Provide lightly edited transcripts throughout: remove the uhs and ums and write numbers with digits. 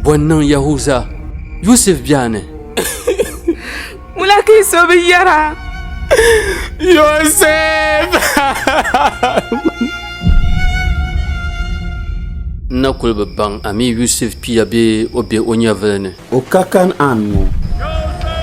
Wannan Yahuza Yusuf biane mulaki sobiyara Yusuf na kulba bang ami Yusuf pia be obe onyavene o kakan anu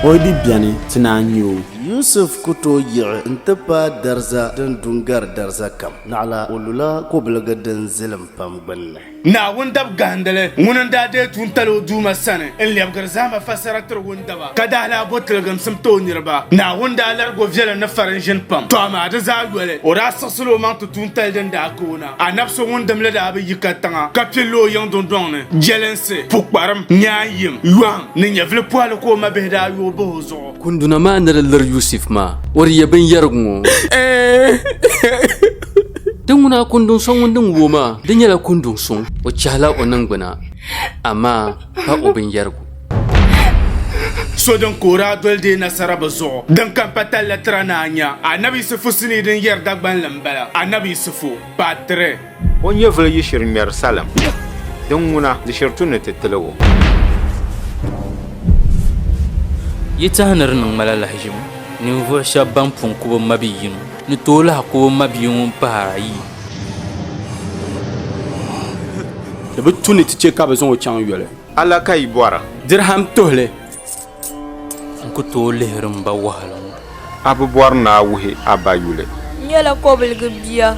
o di biani tinanyo Yusuf kuto yiɣi nti pa darza din dungar darza kam naɣla o lula kobiliga din zilim pam gbunni na wundab gandale ŋuna da de tun talo duma sani in lebgir zama fasara tir wundaba ka da la botilgam sim to nirba na wunda largo vela na farin jin pam to ma da za wele o ra saslo man to tun tal den da kona anabso wundam le da bi yikatanga ka pillo yang don ne jelense pukbaram nyaayim yuang ni nyevle poale ko ma be da yo bozo kunduna ma nar Yusuf ma wari yabin yargungo dunguna kundun son wundun woma din yala kundun son o chala onan guna amma ha obin yargu so don kora dolde nasara bazo dan kan patal la trananya anabi sufu sini din yer dagban lambala anabi sufu patre on yevle yishir mer salam dunguna di shirtun tetelawo yitahanar nan malala hajim ni vo shabban pun kubo mabiyin ni tola kubo mabiyin parayi da bituni tice ka bazon o chan yole ala kai bora dirham tohle ko tole rumba wahala abu bor na wuhi abayule nyala kobil gbiya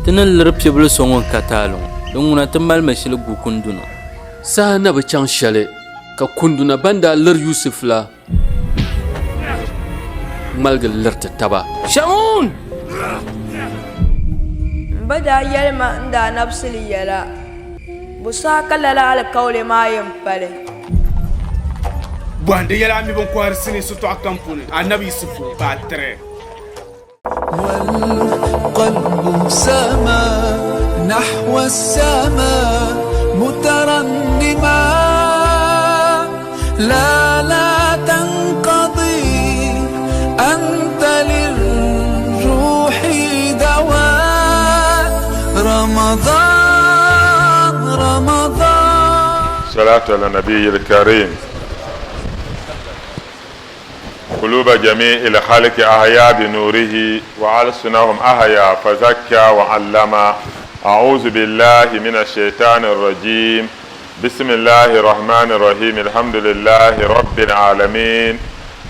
tanan lirpye bul songon katalon don una tamal mashil gukunduna sa na ba can shale ka kunduna banda lar Yusuf la malga larta taba shaun bada yalma nda nafsili yala busa kalala alkawle ma yampale bwande yala mi bon kwar sini suto akampune anabi sufu patre والقلب سما نحو السماء مترنما لا تنقضي أنت للروح دواء رمضان صلاة على النبي الكريم قلوب جميع الخلق أحيا بنوره وألسنهم أحيا فزكى وعلم أعوذ بالله من الشيطان الرجيم بسم الله الرحمن الرحيم الحمد لله رب العالمين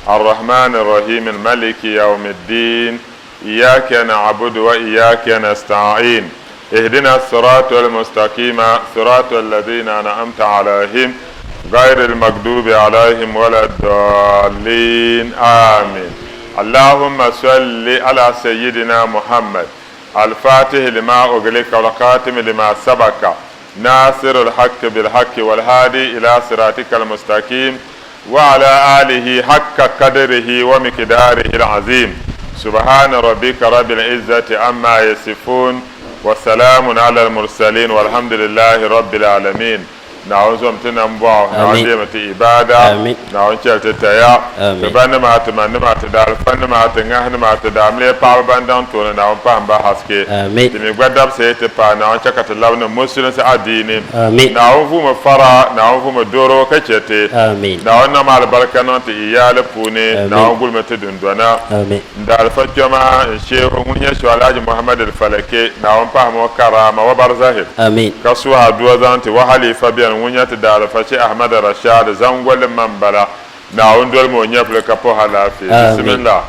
الرحمن الرحيم الملك يوم الدين إياك نعبد وإياك نستعين اهدنا الصراط المستقيم صراط الذين أنعمت عليهم غير المغضوب عليهم ولا الضالين آمين اللهم صل على سيدنا محمد الفاتح لما أغلق والخاتم لما سبق ناصر الحق بالحق والهادي إلى صراطك المستقيم وعلى آله حق قدره ومقداره العظيم سبحان ربك رب العزة عما يصفون وسلام على المرسلين والحمد لله رب العالمين نعوذ متنا مبوا نعوذ مت إبادة نعوذ تتيا نبان ما تمن ما تدار فن ما تنعه ما تدامله باو باندان تونا نعوذ بام بحسكي تمي قدام سيت با نعوذ كت لون مسلم سعديني نعوذ مفرا نعوذ مدورو كشتي نعوذ نمال بركة نانت إيال بوني نعوذ قول متدون دونا دار فتجمع الشيخ منيا شوالاج محمد الفلكي نعوذ بام وكرامة وبرزه كسوها دوزانت وحلي فبيان ونيات دار فشي أحمد رشاد زنقل منبلا نعون دول مونيف لكبو حلافي بسم الله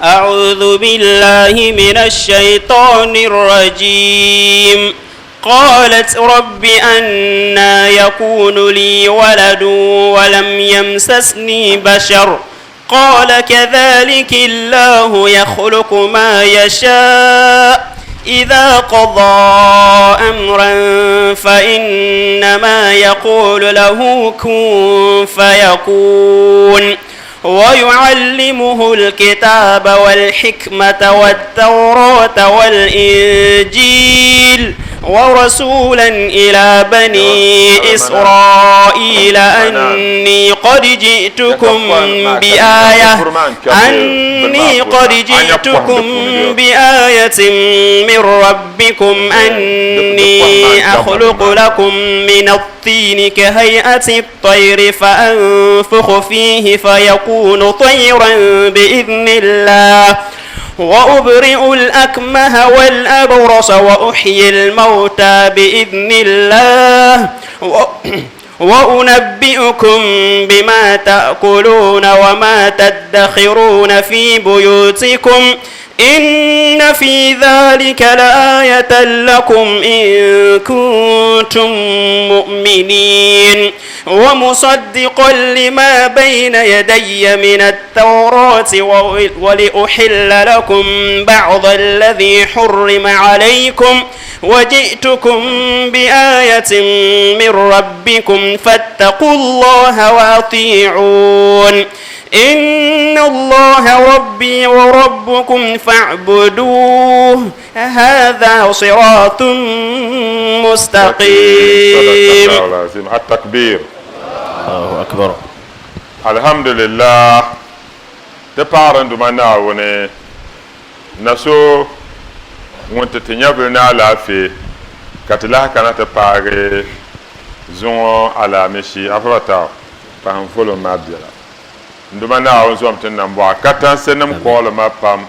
أعوذ بالله من الشيطان الرجيم قالت رب أنى يكون لي ولد ولم يمسسني بشر قال كذلك الله يخلق ما يشاء إذا قضى أمرا فإنما يقول له كن فيكون ويعلمه الكتاب والحكمة والتوراة والإنجيل ورسولا إلى بني إسرائيل أني قد جئتكم بآية من ربكم أني أخلق لكم من الطين كهيئة الطير فأنفخ فيه فيكون طيرا بإذن الله وأبرئ الأكمه والأبرص وأحيي الموتى بإذن الله وأنبئكم بما تأكلون وما تدخرون في بيوتكم إن في ذلك لآية لكم إن كنتم مؤمنين ومصدقا لما بين يدي من التوراة ولأحل لكم بعض الذي حرم عليكم وجئتكم بآية من ربكم فاتقوا الله وأطيعون إن الله ربي وربكم فاعبدوه هذا صراط مستقيم. التكبير. الله أكبر. الحمد لله. تبارن دمنا وني نسو وانت تنيبلنا لافي كتلا كانت تباري زون على مشي أفرطا فهم فلو ما بيلا nduma na awon zo mtin nan bo akatan senam ko le ma pam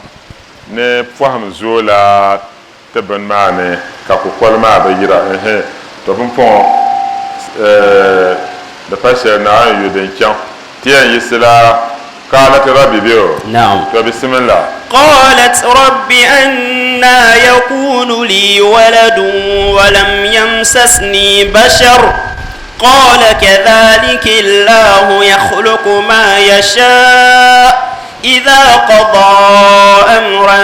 ne faham zola te ben mane ka ko kol ma ba yira to bun pon da pasha na yu den kyan tiyan yisla qalat rabbi biyo na'am to bismillah qalat rabbi anna yakunu li waladun wa lam yamsasni bashar قال كذلك الله يخلق ما يشاء إذا قضى أمرا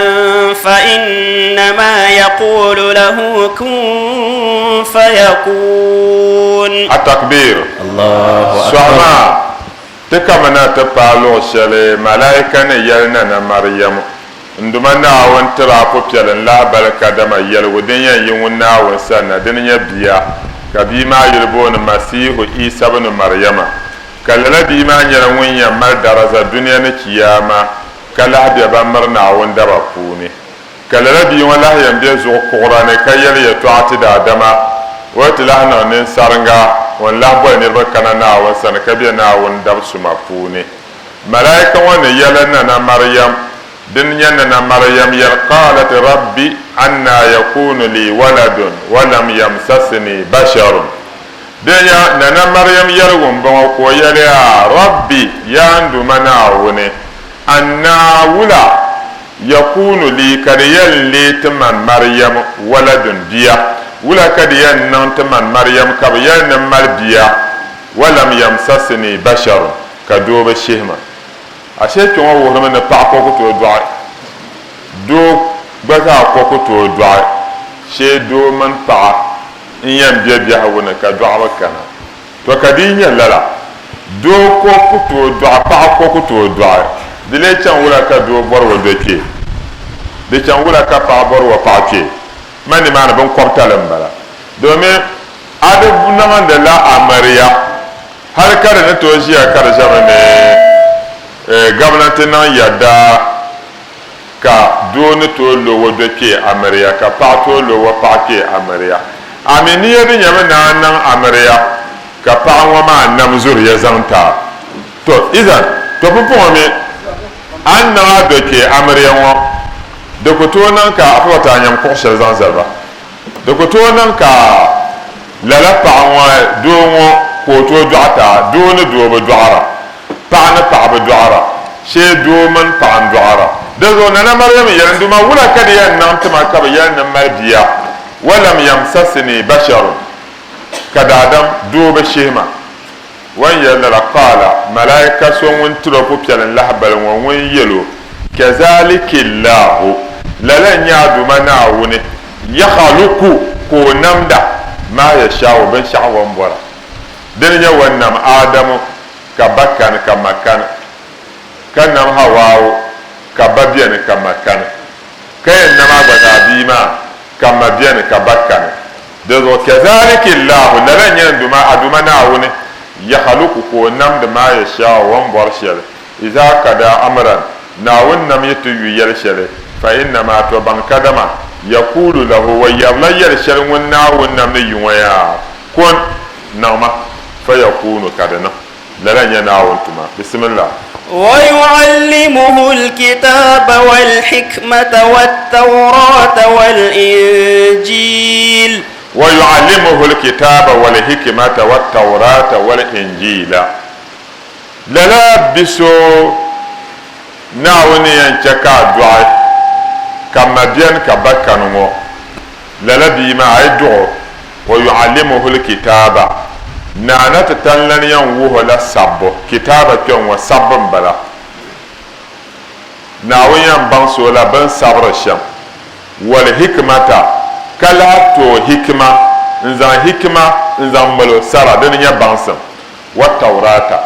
فإنما يقول له كن فيكون. التكبير. الله أكبر. سوما تكمنا تبالو شلي ملائكة يلنا مريم ndumana awon tira ko pelen la baraka dama yel wodenya yunna won sana denya biya kabima yirbo masihu isa ibn maryama kala bima nyara wunya mar daraza duniya na kiyama kala biya ba marna won daba kuni kala bi wala yambe zo qur'ani kayel ya tuati da dama wata lahna ne saranga wala boy ne bakana na won sana kabiya na won dab suma kuni malaika won yalanna na maryam دنيا مريم قالت ربي أن يكون لي ولد ولم يمسسني بشر دنيا نانا مريم يلغم بموكو يليا ربي ياندو مناوني أن ولا يكون لي كريال لي تمن مريم ولد بيا ولا كريال نان تمن مريم كريال نمال بيا ولم يمسسني بشر كدوب الشهمة ashe tun wo na na pa ko to dwa do ba ka ko to dwa she do man pa in yan biya biya wona ka dwa ba kana to kadinya lala do ko to dwa pa ko to dwa dile chan wala ka do bor wo de ke de chan wala ka pa bor wo pa ke mani mana ban kwamtalan bala domin adabu na man da la amariya har kada na to shi ya kada jamane gwamnati nan yadda ka doni to lowo do ke amariya ka pa to lowo pa ke amariya amini yadin yame na nan amariya ka pa wa ma nam zuriya zanta to idan to pupo me an na do ke amariya wo da ko to nan ka afata nyam ko shel zan zalba da ko to nan ka lala pa wa do wo ko to duata do ne do bo duara paana paɣaba dɔɣara shee doo mini paɣa dɔɣara dazo nana maryam yɛn duma wula ka di yɛn niŋ tima ka bi yɛn niŋ mali bia walam yamsasni basharun ka daadam doo bi shihima wan yɛn lala qaala malaika so ŋun tiro pu piɛlin lahabali ŋɔ ŋun yɛlo kazalika llahu lala nyaa duma naawuni yakhluqu ko o namda ma yashau binshaɣu wan bɔra dini nyɛ wan nam adamu ka bakkan ka makkan kan nam hawawo ka babiyan ka makkan kayan nama gbata bima ka mabiyan ka bakkan دزو كذلك الله لن يندما أدما ناون يخلق كو نمد ما يشاء وانبرشل إذا كدا أمرا ناون نم يتوي يلشل فإنما تبان كدما يقول له ويبلا يلشل وناون نم يويا كون نوما فيكون كدنا لن يناون تما بسم الله ويعلمه الكتاب والحكمة والتوراة والإنجيل ويعلمه الكتاب والحكمة والتوراة والإنجيل للا بسو ناوني ينشكا دعاء كما بيان كبكانو للا بيما يدعو ويعلمه الكتاب نانا تتنلن ينوه لا سبو كتابة كيون وسب بلا ناوين ينبانسو لا بن صبر الشام والحكمة كلا تو حكمة نزان حكمة نزان ملو سارة دنيا بانسم والتوراة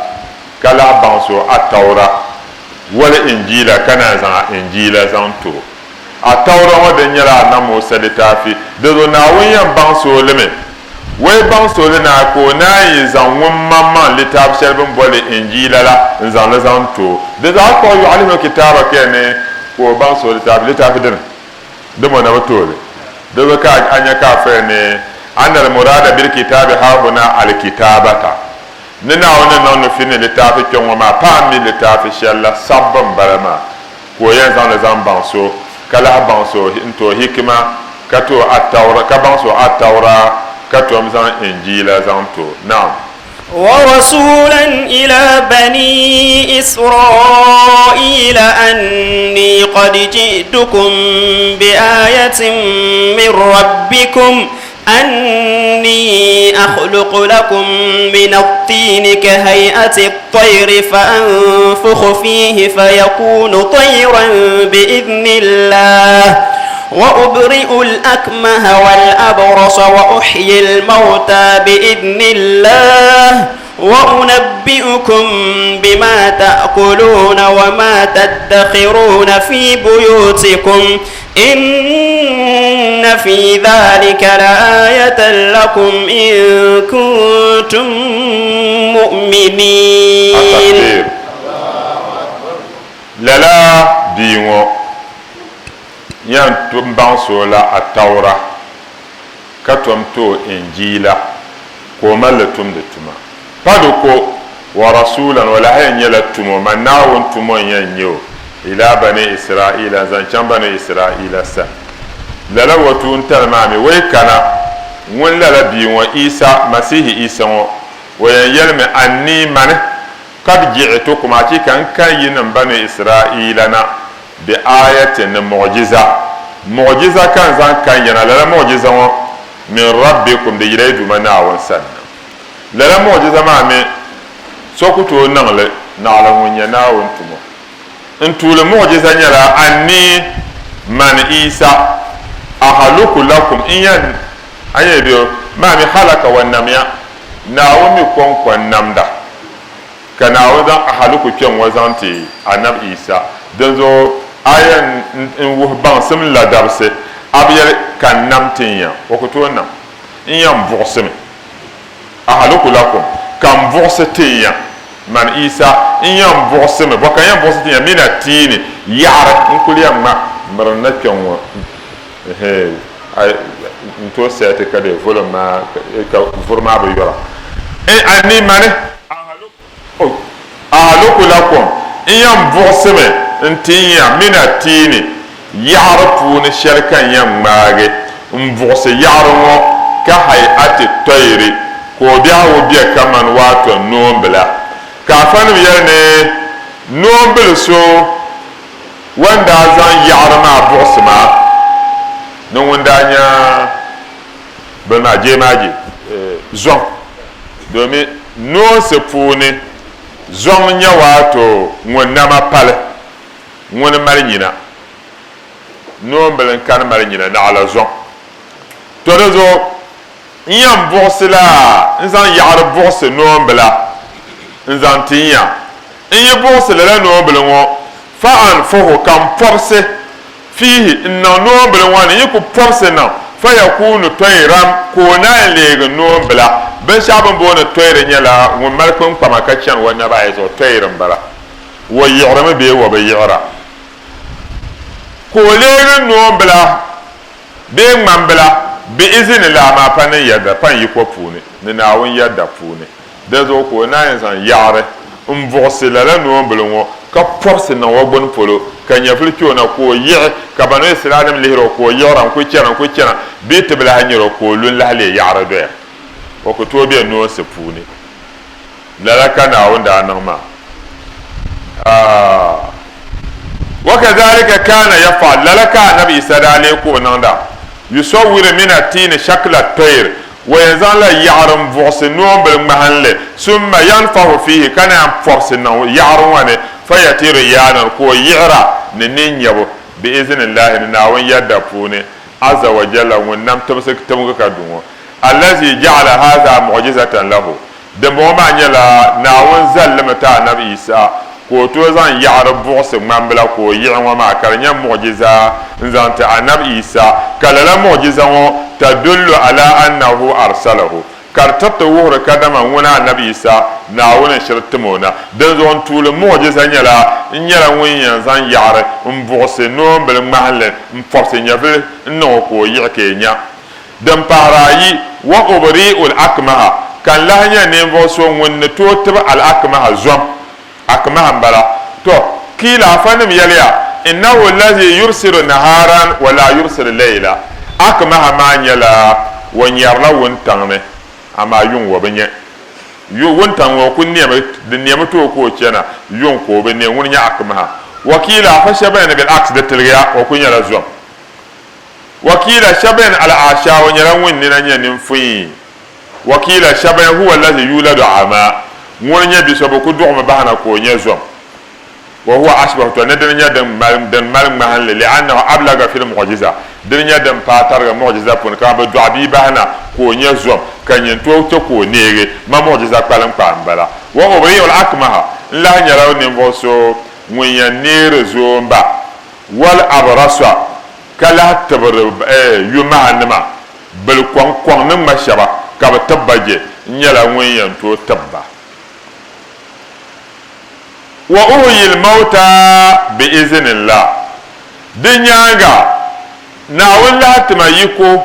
كلا بانسو التوراة والإنجيل كان نزان إنجيل زان تو التوراة ودنيا لا نمو سلتافي دزو ناوين ينبانسو لمن way ban sole na ko na yi zan won mamma litab shelbin bole injila la zan la zan to de za ko yu alimu kitaba kene ko ban sole tab litab din de mo na batole de ka anya ka fe ne anal murada bil kitabi ha huna al kitabata nina wona non no fini litab kyon ma pa mi litab shella sabban barama ko yan zan la zan ban so kala ban so into hikma kato at-tawra ka ban so at-tawra كتوم زان إنجيل زانتو نعم ورسولا إلى بني إسرائيل أني قد جئتكم بآية من ربكم أني أخلق لكم من الطين كهيئة الطير فأنفخ فيه فيكون طيرا بإذن الله وأبرئ الأكمه والأبرص وأحيي الموتى بإذن الله وأنبئكم بما تأكلون وما تدخرون في بيوتكم إن في ذلك لآية لكم إن كنتم مؤمنين للا ديمو yan tum ban sola a taura ka tum to injila ko malatum da tuma padu ko wa rasulan wala hayan yala tumo manawun tumo yanyo ila bani isra'ila zan can bani isra'ila sa lala watu ntalma mi wai kana won lala bi wa isa masihi isa wa yalme anni man kad ji'tukum ati kan yin bani isra'ila na bi ayatin mu'jiza kan zan kan yana la mu'jiza min rabbikum da yiraidu mana wan san la mu'jiza ma me sokuto nan le na ala munya na won tumo ntul mu'jiza nyala anni man isa ahaluku lakum iyan ayedo ma mi halaka wan namya na wumi kon namda kana wadan ahaluku ken wazanti anab isa danzo ayan wuhban sim la dabse abyal kan namtinya wakuto nam iyan vuxsim ahaluku lakum kan vuxtinya man isa iyan vuxsim bokan yan vuxtinya mina tini yara nkuliya ma marna kenwa ay nto sete kade volma ka forma be yora ani mane ahaluku lakum iyan vuxsim ntinya mina tini yara puni sharkan yan mage mvuxsi yara ngo ka hayati tayri ko biawo bia kaman wato nombla ka fanu yerne nombl so wanda zan yara ma vuxma no wanda nya bana je maji zon domin no se puni zon nya wato ngonna pale ngona marinyina no mbelen kan marinyina na ala zon to rezo nyam boxla nzan yaar box no mbela nzan tinya inye boxla la no mbelen wo fa an fo kam force fihi inna no mbelen wani yiku force na fa yakunu tayram ko na lege no bla ben shaban bona toyre nyala won malkon pama ka chan wonna ba ay so toyram bala wo yi'rama be wo be yi'ra ko lege no bla be man bla bi izini la ma pan yadda pan yi ko puni ni na won yadda puni da zo ko na yin san yare voxi la no bla ngo ka force na wo bon polo ka nya fli na ko yi ka banu islam lihiro ko yoran ko cera bi tibla hanyiro ko lun la le yare do o ko to be no se puni la kana wanda nan ma وكذلك كان يفعل لك النبي صلى الله عليه وسلم يصور من التين شكل الطير ويزال يعرم فوس نوم بالمحل ثم ينفخ فيه كان ينفخ يعرم فيطير يانا كو يعرى نين يبو باذن الله ناوين يدفون عز وجل ونم تمسك تمك دون الذي جعل هذا معجزة له دمو ما نيلا ناوين زلمتا النبي عيسى ko to zan ya'ra buɣs mambla ko yi'an wa ma karnya mu'jiza zan ta anab isa kala la mu'jiza wo tadullu ala annahu arsalahu kartata wuhra kadama wona anab isa na wona shirtumona dan zon tul mu'jiza nyala nyala won zan ya'ra buɣs no bel mahalle forse nyabe no ko yi'ke nya dan parayi wa ubri'ul akmaha kan lahnya ne vo so won to taba al akmaha zom akmaha bala to kila fanim yaliya innahu allazi yursilu naharan wa la yursilu layla akmaha ma nyala won yarla won tangne ama yun wo benye yu won tanwo kun ne de ne to ko kena yun ko be ne won nya akmaha wakila fa shabana bil aks de tilya wa kun yala zum wakila shaban al asha wa nyala won ni nanya nin fi wakila shaban huwa allazi yuladu ama ورنيا بيسبب كدوم بهنا كونيا زوم وهو أشبه تندرنيا دم مال محل لأنه أبلغ في المعجزة درنيا دم باتر معجزة بون كان بدعبي بهنا كونيا زوم كان ينتو تكو نيري ما معجزة كلام بلا وهو بيو الأكمه لا يراو نفسه وين نير زوم با والأبرصة كلا تبر يوم عنما بل كون نما شبا كبتبجي نيلا وين ينتو تبا وأحيي الموتى بإذن الله دنياغا ناول لا تمايكو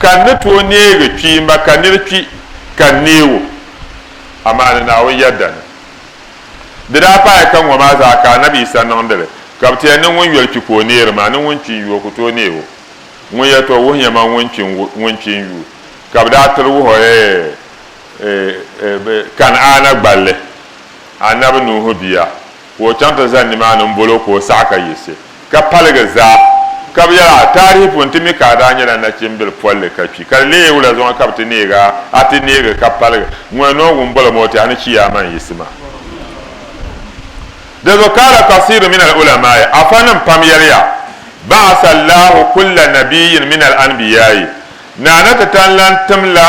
كان نتو نيغي تشيما كان نرتي كان نيو أما أنا ناول يدن ددا باي كان وما زاكا نبي سنندل كابتي أنا وين يلتي كو نير ما أنا وين تي يو كتو نيو وين يتو وين ما وين تي يو كابدا تلو هو كان أنا بالله أنا بنوه بيا وچانتا زاني ما نمبولو كو ساكا يسي كبالغ زا كبيرا تاريخ ونتمي كادانيا لنا تيمبل فولي كبي كاللي ولا زوان كابتي نيغا اتي نيغا كبالغ موانو ومبولا موتي أنا شياما يسما دذو قال كثير من العلماء أفنم باميريا بعث الله كل نبي من الأنبياء نانا تتنلن تملا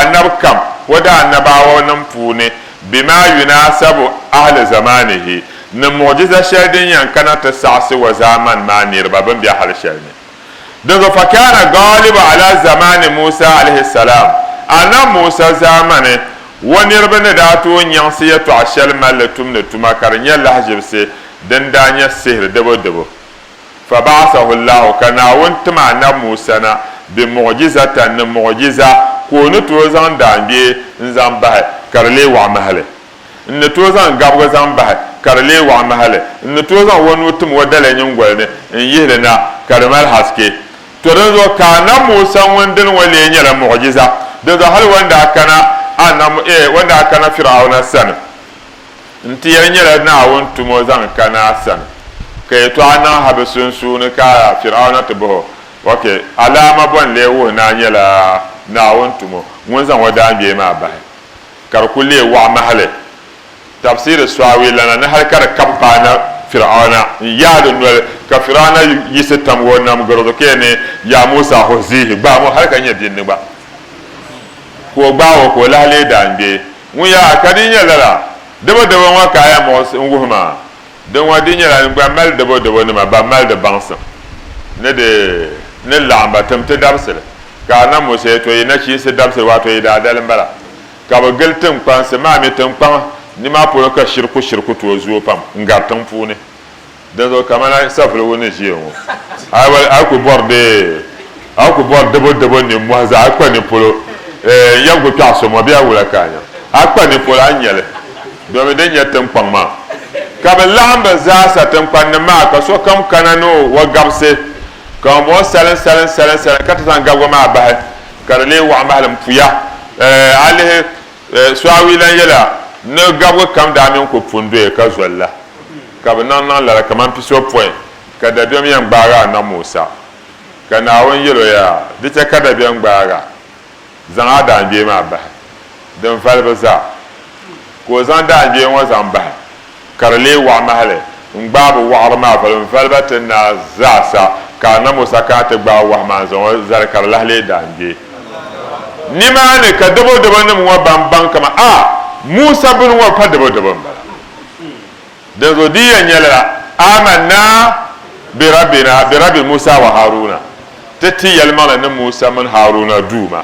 النبكم ودا النباوة نمفوني بما يناسب أهل زمانه نموجزة شردين ينكنا تسعسي وزامن ما نيربا بمبيا حال شردين دذو فكان غالب على زمان موسى عليه السلام أنا موسى زامنه ونيربا نداتو نيانسية عشال مالتوم نتوما كارنيا لحجبسي دندانيا السهر دبو دبو فبعثه الله كان وانتما موسى بمعجزة نمعجزة كونو توزان دانبي نزامبه karle wa mahale ne to zan gabga zan ba karle wa mahale ne to zan wonu tum wadale nyin gwalne in yele na karmal haske to dan zo kana musan wandin wale nyala mu'jiza da zo hal wanda kana anam wanda kana fir'auna san nti yar nyala na won tumo zan kana san kay to anan habesun sunu ka fir'auna to bo okay alama bon lewo na nyala na won tumo won zan wada be ma ba كاركولي وعمهله تفسير السواوي لنا نهار كار كبانا فرعون يا دنول كفرعون يستم ونام غرضو كيني يا موسى هزيه با مو هر كان يدين با كو باو كو لا لي دانبي ويا كدين لا دبا دبا ما كايا موس nguma don wadin yala ngba mal debo debo ne ma ba mal de bansa ne de ne lamba tam te dabsele ka na mo se to ina chi se dabsele wa to ida dal mbala ka ba geltem kwan se ma mi tem kwan ni ma polo ka shirku to zuo pam ngar tam fune da zo kamana safle woni jiyo ay wal ay ko borde ay ko borde debo ni mo za akwa ni polo yango to aso mo bia wala kanya akwa ni polo anyele do me de nyetem kwan ma ka ba lamba za sa tem kwan ma ka so kam kanano wa gamse ka mo salen ka ta gabgo ma ba ka le wa mahalam fuya ale swawi lan yela no gabgo kam da min ko fundo ka zolla ka ba nan la ka man piso point ka da biam yan gbara na Musa ka na won yelo ya dite ka da biam gbara zan ada nje ma ba dan falba za ko zan da nje wa zan ba karle wa mahale ngbabu wa ma falba tan na zasa ka na Musa ka ta gba wa ma zan zar karla le da nje ni ma ne ka dabo ne wa bamban kama Musa bin wa fa dabo ba da zodiyan yala amanna bi rabbi Musa wa Haruna tati yalmala na Musa man Haruna duma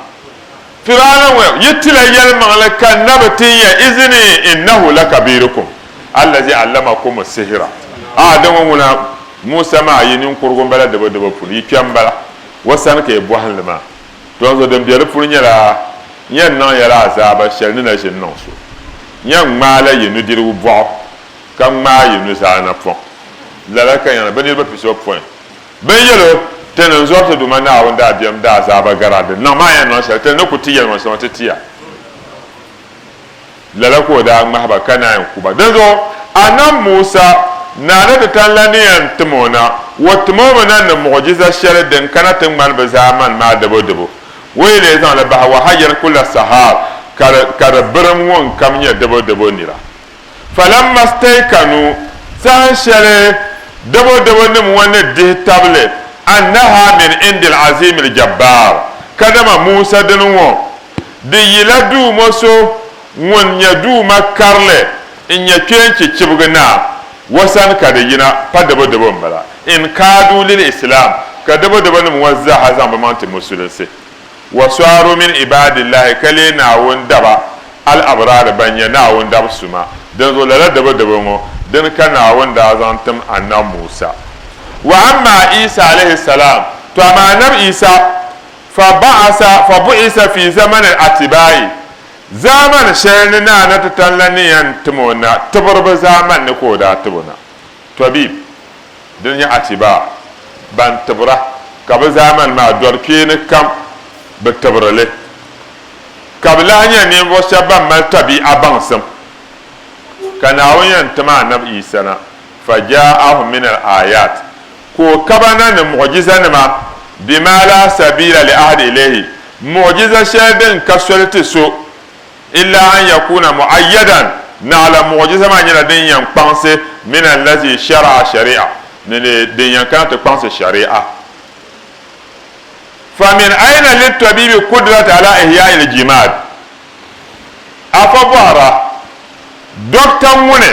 firana wa yitila yalmala kan nabati ya izni innahu lakabirukum allazi allamakum as-sihra dan wona Musa ma yinin kurgun bala dabo pul yikyam bala wasan ke bohan lama to zo dem biya pul nyala yan nan yala azaba shelni na shin non so yan mala yinu diru bo kan ma yinu sa na fon la kan yana bani ba piso point ben yelo tenen zorto du mana wanda biam da azaba garade na ma yan no sel ten no kuti yan so tiya la ko da mahaba kana yan kuba dan zo anan Musa na da tallani yan tumona watmo nan na mu'jiza shar den kana tun man ba zaman ma dabo wai ne zan la ba wa hajar kullu sahar kar biram won kamnya dabo nira falamma staykanu san share dabo nim wannan de table annaha min indil azim al jabbar kadama Musa dinwo de yiladu moso won yadu makarle in ya kenci cibgina wasan ka da yina fa dabo bala in kadu lil islam ka dabo nim wazza hazan ba manti musulunci wasaru min ibadillahi kalina won daba al abrar banya na won dab suma dan zo la dabo mo dan kana wanda zantum annan Musa wa amma Isa alaihi salam to amma annabi Isa fa bu'isa fi zaman al-atibai zaman shayna na tatallaniyan tumona tabarba zaman ne ko da tubuna tabib dunya atiba ban tabra ka ba zaman ma dorke ne kam ba tabrale kabla nya ne bo shaban mal tabi abansam kana wayan tama annabi Isa na faja'ahu min al-ayat ko kabana ne mu'jiza ne ma bima la sabila li ahad ilayhi mu'jiza shaydan kasulti so illa an yakuna muayyadan na la mu'jiza ma nyina den yan panse min allazi shar'a shari'a ne den yan kan te panse shari'a fa min ayna lit tabibi qudrat ala ihya' al-jimad afabara docteur mune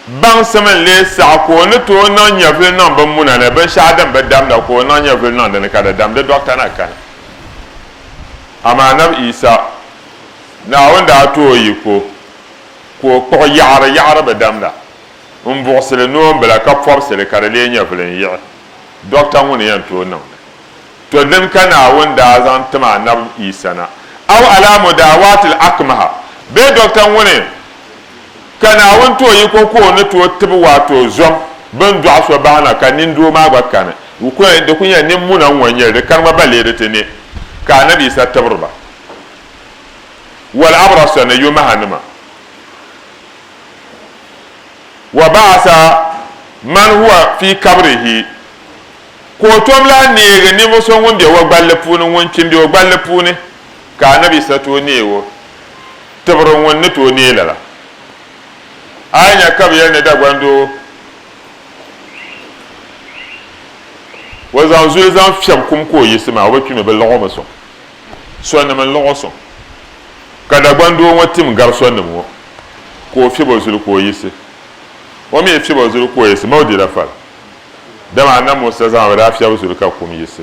ban saman le sa ko ne to non nyafil non ban muna ne ban shadam ba dam da ko non nyafil non da ne kada dam da docteur na kan amma nab Isa na wanda to yi ko yara ba dam da bo sele no bela ka force le kada le nyafil yi docteur mune yan to non to dan kana wanda zan tuma nab Isa na aw alamu dawatil akmaha be docteur mune kana won to yi ko ne to tibu wato zom ban do aso ba na kanin do ma ba kana ko da kunya nin munan wanye da karma balle da tene ka nabi sa taburba wal abras na yuma hanuma wa ba'sa man huwa fi kabrihi ko tomla ne ga ni mo son wonde wa balle punin woncin bi wa balle punin ka nabi sa to ne wo taburun wonne to ne lala anya kabiyar ne da gwando wazan zuwa zan fiyam kum ko yi sima wa kimi bel logo maso so na man logo so kada gwando watim gar so na mo ko fi bo zul ko yi se o mi fi bo zul ko yi se mawdi da fal dama na Musa zan ra fiya usul ka kum yisi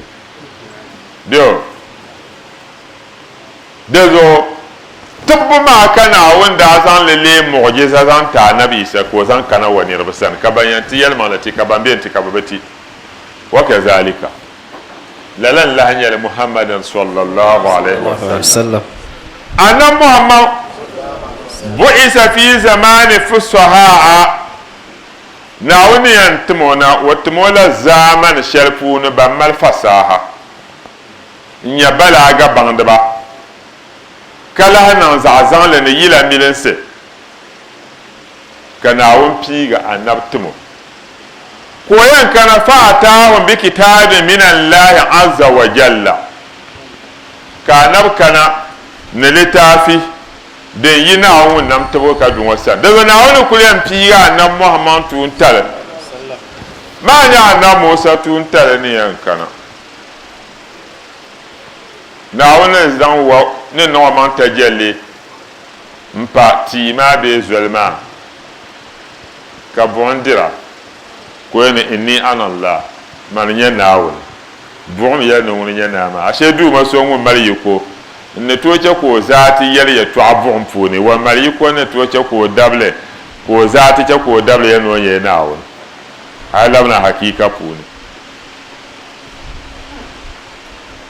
dio dezo tubbu ma kana wanda zan lele mu'jiza zan ta nabi Isa ko zan kana wani rubusan ka bayan ti yalma lati ka bambe ti ka babati wa kazalika lalan lahanya Muhammadan sallallahu alaihi wasallam anna Muhammad bu'isa fi zamani fusaha na wani yantumona watmola zaman sharfunu bamal fasaha nya balaga bangdaba kala hanan zazan le ne yila milense kana won piga anabtumo koyan kana fata wa bi kitabin min Allah azza wa jalla kana kana ne litafi de yina won nam tabo ka dun wasa daga na wani kulen piga nan Muhammad tun tala ma nya na Musa tun tala ne yankana na wani zan wa ne no man tajalli mpa ti ma be zulma ka bondira ko ne inni ana Allah man nya nawo buum ya no nya na ma ashe du ma so ngum mari ko ne to ce ko zati yar ya to abun fune wa mari ko ne to ce ko dable ko zati ce ko dable ya no ye nawo alamna hakika fune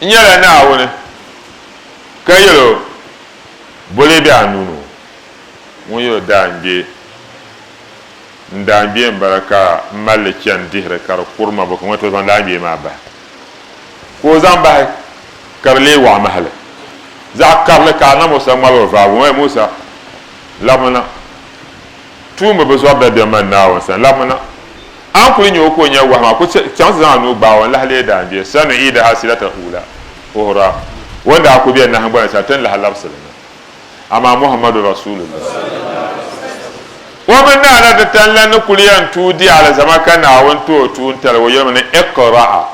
nyala nawo ne kayelo bole bi anunu mo yo danje ndambie baraka malle kian dihre kar kurma boko moto zan dambie ma ba ko zan ba karle wa mahala za karle kana Musa malo fa wo Musa lamana tuma bezo bebe man nawo san lamana an ku nyo ko nya wa ma ko chance zan anu ba won lahle dambie sanu ida hasilata ula ohra wanda aku biyan na hanbana satan la halab sallallahu amma Muhammadu rasulullah wa man na da tallan kuliyan tudi ala zamaka na wanto tun tarwa yamma iqra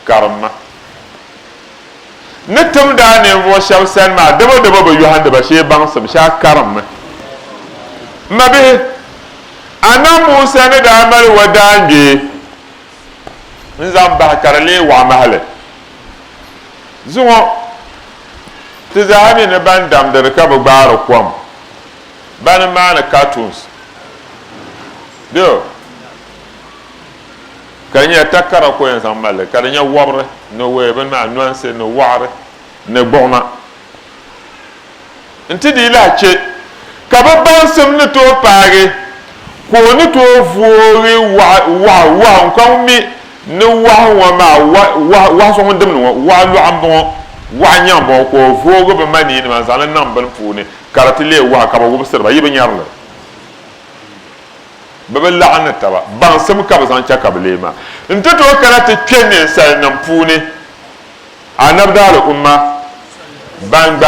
karma natum da ne wo shawsan ma dabo ba yuhan da ba she ban sam sha karma mabe ana Musa ne da amal wadange mun zan ba karale wa mahala zuwa tizami ne ban dam da ka ba gbara kwam ban ma na cartoons dio kanya takara ko yan san male kanya wabre no we ban ma nuance no ware ne bona ntidi la che ka ba ban sem ne to paage ko ne to fuori wa nkan mi ne wa ma wa so ndem no wa lu ambo wa nyambo ko vogo be mani ni man zalan nan ban fune karatile wa ka ba go serba yibe nyarle baba la'ana taba ban sam ka ba san cha kablema ntato karate twenne sal nan fune anabdal umma ban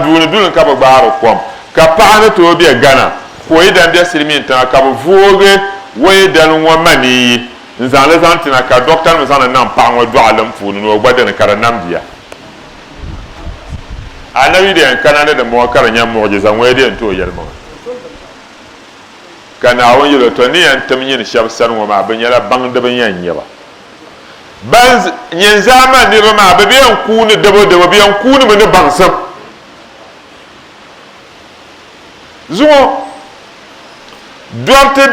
dun ka ba baro kom ka paana to be gana ko idan be sirmin ta ka ba vogo we dan wa mani nzale zantina ka docteur no zana nan pango do alam funu no gbade na kara nambiya anawi de kanane de mo kara nyam mu'jiza ngwede to yelma kana won yelo to ni an tamyin shabsan wa ma banyala bang de banyan yaba ban nyen zama ni ma be biyan kunu dabo biyan kunu me ne bansam zuwa docteur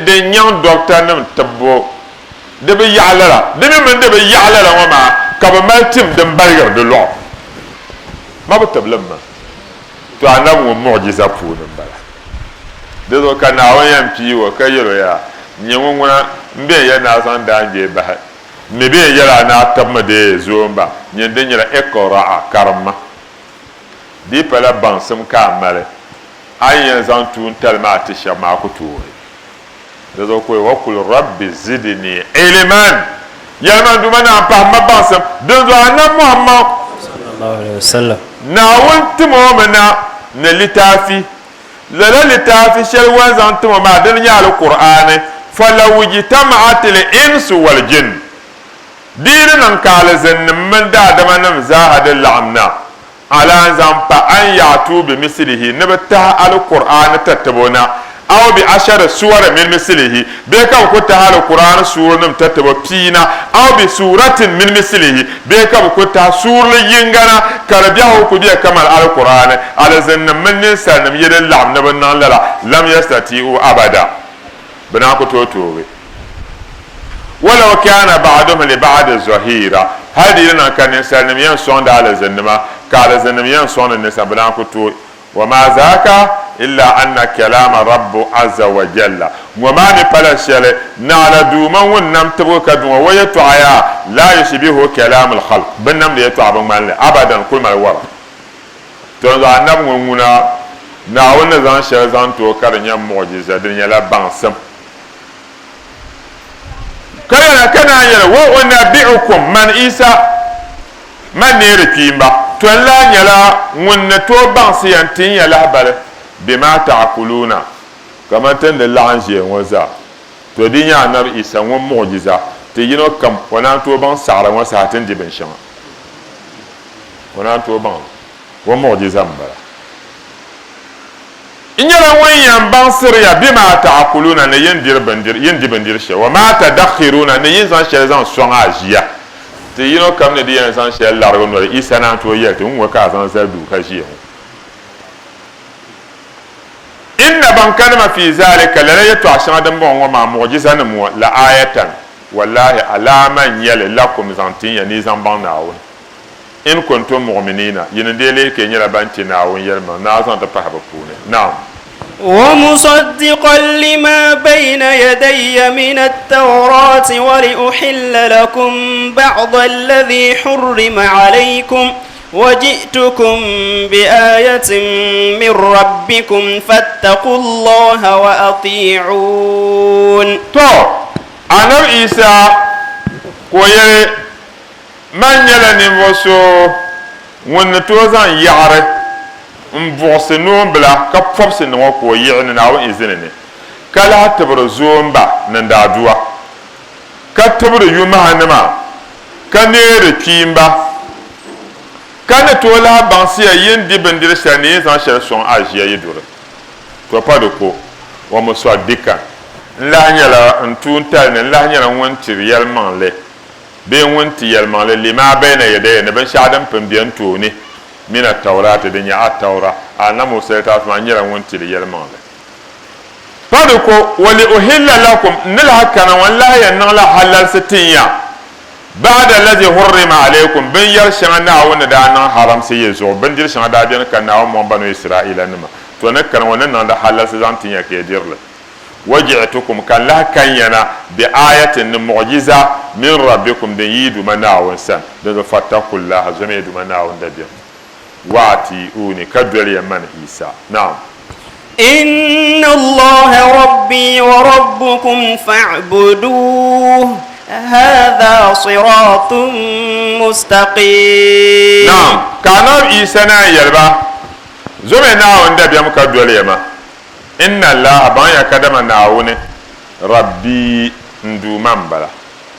de nyang docteur nam tabbo de be ya'lara de men de be ya'lara wa ma ka ba maltim de bargar de lo ma ba tablamma to anamu mu'jiza puna bala de do kana wa yan pi wa kayiro ya nyengu ngona mbe ya na san danje ba me be yara na tabma de zomba nyende nyira iqra karma di pala bansam ka male ayan zan tun talma ta shama ku tuwe da zo ko wa kul rabbi zidni ilman yalman du mana pa mabasam don zo annabi Muhammad sallallahu alaihi wasallam na wanti mu'mina na litafi la litafi shalwan zan tuma ma dan ya alqur'ani falaw jitama'at al-ins wal jinn dinan kala zannin man da manam zahadal amna ala zampa an yatu bi mislihi nabata alquran tatabona aw bi ashara suwara min mislihi be ka ko ta hal qur'an suranum tataba pina aw bi suratin min mislihi be ka ko ta surul yingana karabiya ko biya kamal al qur'an ala zanna min sanam yedal lam na ban la lam yastati'u abada bana ko to ولو كان بعضهم لبعض ظهيرا هذه لنا كان سالميان صون على زنما قال زنميان صون الناس بنا كتو وما ذاك الا ان كلام رب عز وجل وما نبلا شل نعلى دوما ونم تبوك دوما ويتعيا لا يشبه كلام الخلق بنم يتعب من ابدا كل ما ورا تنظر نم ومنا ناون زان شزان تو كرنيا معجزه دنيا لا بانسم kana yɛrɛ wo nabi'ukum man isa man nere kimba to la nyala wonna to bansi yantin ya lahbare bima ta'kuluna kama tan da lanje waza to dinya nar isa won mu'jiza te yino kam wana to ban sara wa satin de ben shama wana to ban won mu'jiza mbara inyala wayan ban sirya bima ta'kuluna ne yendir bandir she wa ma tadakhiruna ne yin san she zan son ajiya te yino kam ne diyan san she largo no isa na to yete un waka san sa du ka shi inna ban kalma fi zalika la yatu ashama dan bon wa ma mu'jiza na mu la ayatan wallahi alaman yal lakum zantin ya ni zan ban nawo in kuntum mu'minina yin dele ke nyala banti nawo yelma na zan ta pa ba pune na'am ومصدقا لما بين يدي من التوراة ولأحل لكم بعض الذي حرم عليكم وجئتكم بآية من ربكم فاتقوا الله وأطيعون أنا عيسى كوي من يلني وسو ونتوزان يعرف mvɔgsi noon bila ka pɔbsi niŋɔ ka o yiɣi ni Naawuni izini ni ka lahi tibiri zoomba ni daadua ka tibiri yumaha nima ka neeri kpiimba ka ni tooi lahi baŋsiya yin di bindiri shɛli ni yin zaŋ shɛli sɔŋ a ʒiya yi duri to pa di ko wa musaddikan n lahi nyɛla n tuun tali ni n lahi nyɛla ŋun tiri yɛlimaŋli bee ŋun ti yɛlimaŋli lima bayna yadayya ni binshɛɣu din pun biɛni tooni من التوراة دنيا التوراة أنا موسى تاسمع نيرا وانتي يلمان فادكو ولأهل لكم نلها كان والله ينغلا حلال ستيا بعد الذي حرم عليكم بن يرشنا وندانا حرام سيزو بن يرشنا دابين كان من بنو إسرائيل نما تونكنا وننا حلال سيزانتيا كيدير وجعتكم كان لها كينا بآية معجزة من ربكم ديد مناون سن فاتقوا الله زميد مناون دبيا واتيوني كدول يمن عيسى نعم إن الله ربي وربكم فاعبدوه هذا صراط مستقيم نعم كان عيسى يلبا زمنا عند بيام كدول يما إن الله بان يكدم ناوني ربي ندو منبلا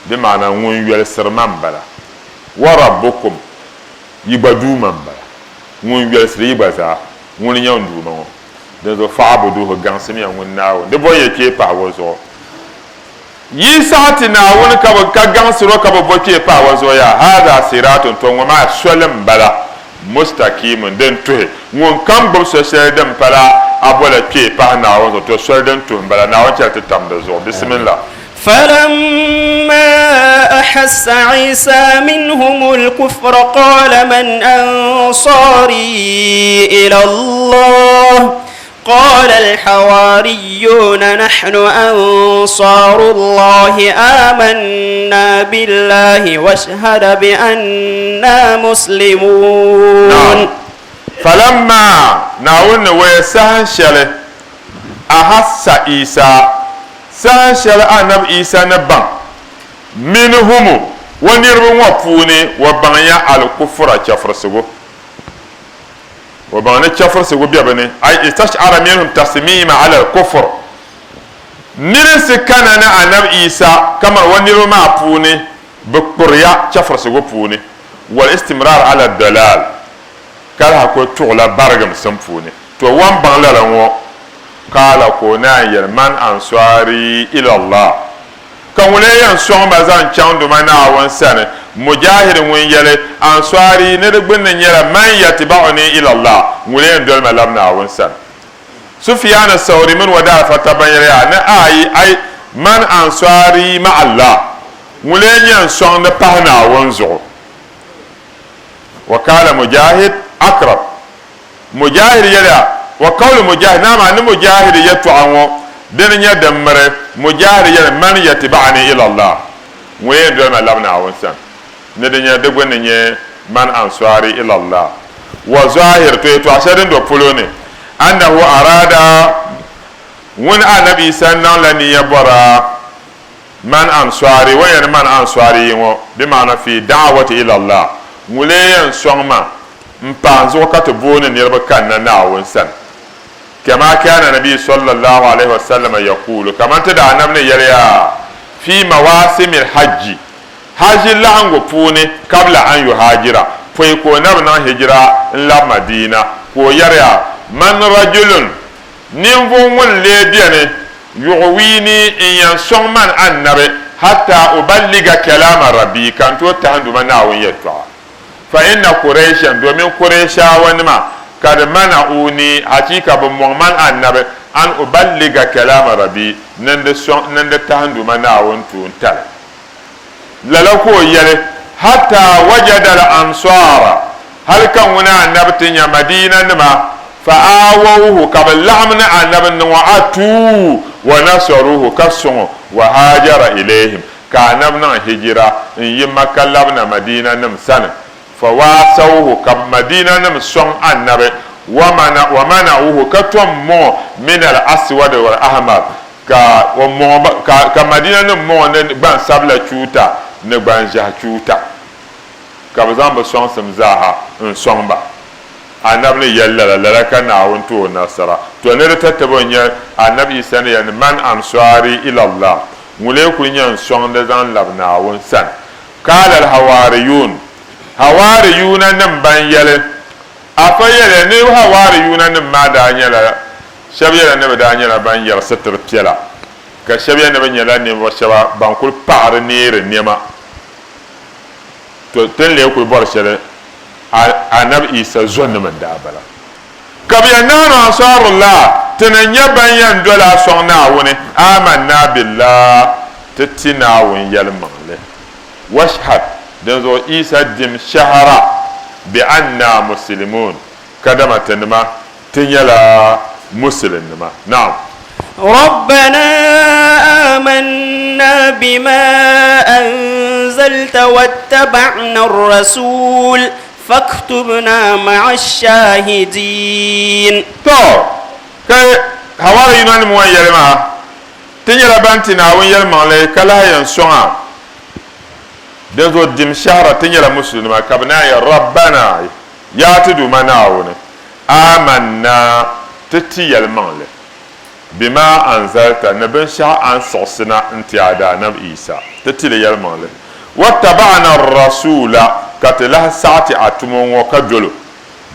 بمعنى وين يلسر منبلا وربكم يبدو منبلا ŋun yɛlsiri yi gba zaa ŋun nyɛ ŋun duuma ŋɔ din zo fa'buduhu gaŋsim ya ŋun naawuni di bo ye kpee pahi wo zuɣu yi saɣa ti naawuni ka gaŋsiro ka bi bo kpee pahi wo zuɣu yaa hada siratun to ŋɔ maa soli n bala mustaqimun din tuhi ŋun kam gbubi so shɛli din pala a bola kpee pahi naawuni zuɣu to soli din tuhi n bala naawuni chɛli ti tam di zuɣu bisimila فلما أحس عيسى منهم الكفر قال من أنصاري إلى الله قال الحواريون نحن أنصار الله آمنا بالله واشهد بأننا مسلمون فلما ناون ويسان شله أحس عيسى san shɛli annabi isa ni baŋ minhumu wa niriba ŋɔ puuni wa baŋya alkufra chɛfurisigu wa baŋni chɛfurisigu bɛ bɛ ni ay istash'ara minhum tasmima ala alkufr nirisi kana ni annabi isa kama wa niriba maa puuni bɛ kpuriya chɛfurisigu puuni wal istimrar ala dalal kala ha ko tuɣula barigim sim puuni to wan baŋ lala ŋɔ qala ko na yel man ansari ila Allah kan wule yan son bazan chandu mana wan sana mujahid won yele ansari ne de gbin nyela man yatba'uni ila Allah wule yan dol malam na wan sana sufyan as-sawri min wada fatabayra na ay man ansari ma Allah wule yan son da pahna wan zo وقال مجاهد أقرب مجاهد يلا وقول مجاهد نعم أن مجاهد يتوعو دنيا دمر مجاهد يلا من يتبعني إلى الله وين دون لبنا عونسان ندنيا دبنا من أنصاري إلى الله وظاهر تيتو عشرين دو بولوني أنه أراد وين النبي صلى الله عليه وسلم من أنصاري وين من أنصاري بمعنى في دعوة إلى الله muleyan songma mpanzo wakati bone nirba kanna na wonsan kama kana nabi sallallahu alaihi wasallam yaqulu kama tada namne yariya fi mawasim alhajj haji lango pune kabla an yuhajira foi ko nabna hijra la madina ko yariya man rajulun nimvo mun le biane yuwini in yan songman annabi hatta uballiga kalama rabbi kan to tahandu manawun yatwa فإن قريشا دومين قريشا ونما قد منعوني حقيقة بمؤمن النبي أن أبلغ كلام ربي نند تهندو منعون تونتال للكو يلي حتى وجد الأنصار هل كان هنا النبي تنيا مدينة نما فآووه قبل لحمنا النبي نوعاتو ونصروه كسون وهاجر إليهم كان نبنا هجرة يما كلمنا مدينة نمسنة فواسوه كمدينة نمسون النبي ومنعوه كتوم من الأسود والأحمر كمدينة نمو نبان سبلا چوتا نبان جه چوتا كبزان بسون سمزاها نسون با النبي يلا لك نعون تو نصرا تو نرتتبون النبي سنة من أنصاري إلى الله وليكو ينسون لزان لبنا ونسان قال الحواريون hawariyuna nan ban yele afa yele ne hawariyuna nan ma da nyala shabiya ne da nyala ban yar satir piela ka shabiya ne ban yala ne wa shaba ban kul par ne ne ma to ten le ko bor shele anab isa zonna man da bala kabiya nana ansarullah tananya ban yan dola sonna woni amanna billah tatina won yalmanle washhad دنزو إيسا دم شهرا بأننا مسلمون كدما تنما تنيلا مسلم نعم ربنا آمنا بما أنزلت واتبعنا الرسول فاكتبنا مع الشاهدين تو كي هواري ينان مو يلما تنيلا بانتنا وين يلما لي كلا ينسوها دزو دم شهر تنيلا مسلم كبنا يا ربنا يا تدو مناون آمنا تتي المال بما أنزلت نبن شاء أن صصنا انتعادا نب إيسا تتي المال واتبعنا الرسول كتله ساعة أتمون وكجلو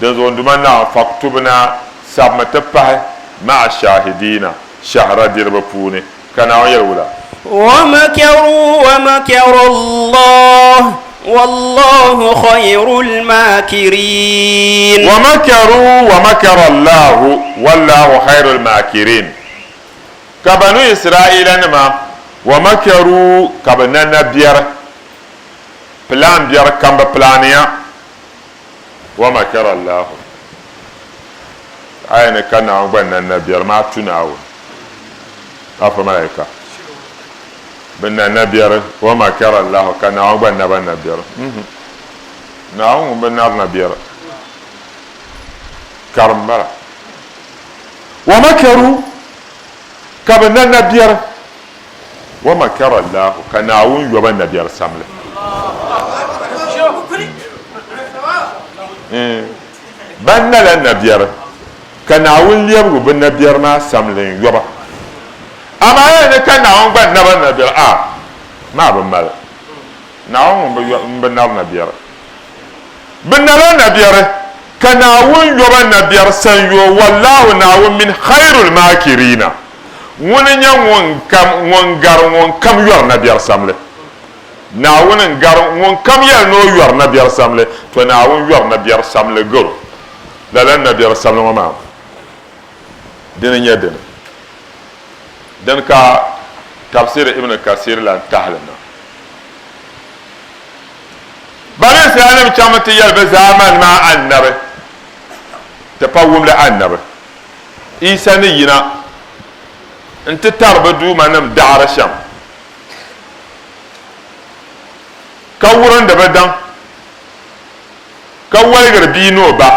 دزو دمنا فاكتبنا سابمتبه مع الشاهدين شهر ديربپوني كنا يرولا ومكروا ومكر الله والله خير الماكرين ومكروا ومكر الله والله خير الماكرين كبنو إسرائيل نما ومكروا كبننا بير بلان بير كم بلانيا ومكر الله أين كان عقبنا بير ما تناو أفهمك بنا نبير وما كر الله كان عقبنا بنا نبير نعم بنا نبير كرم برا ومكروا كبنا نبير وما كر الله كان عون يبنا نبير سامله بنا لنا نبير كان عون يبغى بنا نبير ما سامله يبغى أما أنا كان نعم بنا نبير ما بمل نعم بنا نبير بنا نبير ka naawun yoba nabiyar san yo wallahu naawun min khairul makirina wani nya won kam yor nabiyar samle naawun won kam yar no yor nabiyar samle to naawun yor nabiyar samle gol la lan nabiyar samle ma dina nya dina dan ka tafsir ibn kasir la tahlana bari salam chamati yal be zaman ma annabi ta pawum la annabi isa ni yina انت تربى دوما نم دار شام كورن دبدان كوالغر بينو با